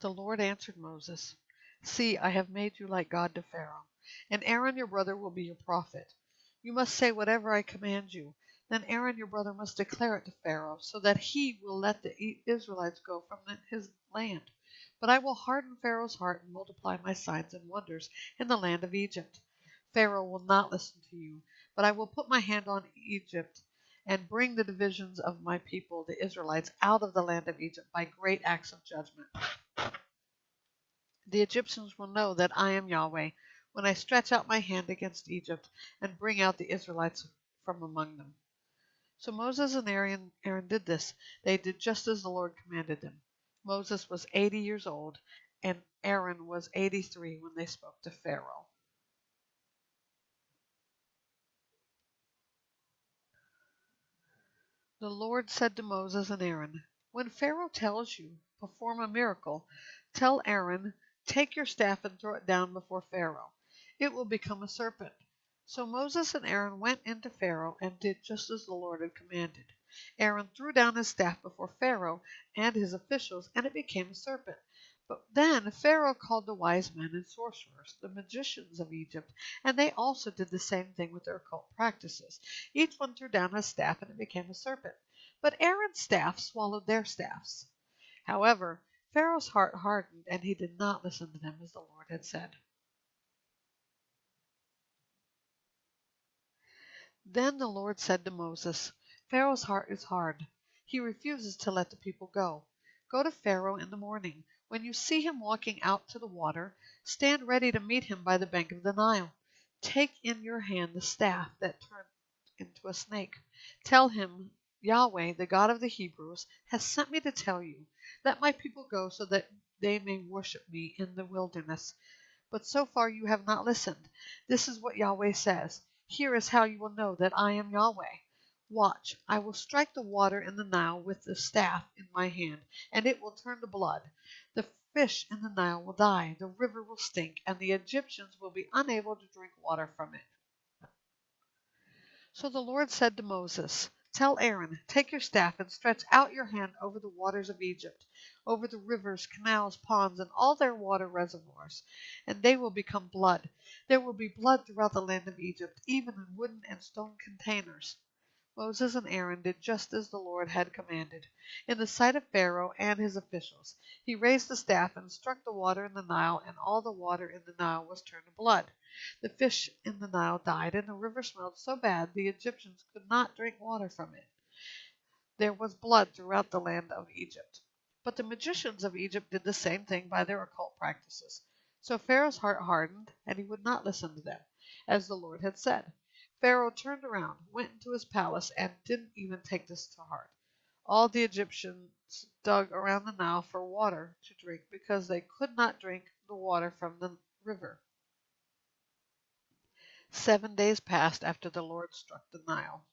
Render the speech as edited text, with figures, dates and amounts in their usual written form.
The Lord answered Moses, "See, I have made you like God to Pharaoh, and Aaron your brother will be your prophet. You must say whatever I command you. Then Aaron your brother must declare it to Pharaoh, so that he will let the Israelites go from his land. But I will harden Pharaoh's heart and multiply my signs and wonders in the land of Egypt. Pharaoh will not listen to you, but I will put my hand on Egypt and bring the divisions of my people, the Israelites, out of the land of Egypt by great acts of judgment. The Egyptians will know that I am Yahweh when I stretch out my hand against Egypt and bring out the Israelites from among them." So Moses and Aaron did this. They did just as the Lord commanded them. Moses was 80 years old, and Aaron was 83 when they spoke to Pharaoh. The Lord said to Moses and Aaron, "When Pharaoh tells you, 'Perform a miracle,' tell Aaron, 'Take your staff and throw it down before Pharaoh. It will become a serpent.'" So Moses and Aaron went into Pharaoh and did just as the Lord had commanded. Aaron threw down his staff before Pharaoh and his officials, and it became a serpent. But then Pharaoh called the wise men and sorcerers, the magicians of Egypt, and they also did the same thing with their occult practices. Each one threw down his staff, and it became a serpent. But Aaron's staff swallowed their staffs. However, Pharaoh's heart hardened, and he did not listen to them as the Lord had said. Then the Lord said to Moses, "Pharaoh's heart is hard. He refuses to let the people go. Go to Pharaoh in the morning. When you see him walking out to the water, stand ready to meet him by the bank of the Nile. Take in your hand the staff that turned into a snake. Tell him, 'Yahweh, the God of the Hebrews, has sent me to tell you, let my people go so that they may worship me in the wilderness.' But so far you have not listened. This is what Yahweh says. Here is how you will know that I am Yahweh. Watch, I will strike the water in the Nile with the staff in my hand, and it will turn to blood. The fish in the Nile will die, the river will stink, and the Egyptians will be unable to drink water from it." So the Lord said to Moses, "Tell Aaron, take your staff and stretch out your hand over the waters of Egypt, over the rivers, canals, ponds, and all their water reservoirs, and they will become blood. There will be blood throughout the land of Egypt, even in wooden and stone containers." Moses and Aaron did just as the Lord had commanded. In the sight of Pharaoh and his officials, he raised the staff and struck the water in the Nile, and all the water in the Nile was turned to blood. The fish in the Nile died, and the river smelled so bad the Egyptians could not drink water from it. There was blood throughout the land of Egypt. But the magicians of Egypt did the same thing by their occult practices. So Pharaoh's heart hardened, and he would not listen to them, as the Lord had said. Pharaoh turned around, went into his palace, and didn't even take this to heart. All the Egyptians dug around the Nile for water to drink because they could not drink the water from the river. 7 days passed after the Lord struck the Nile.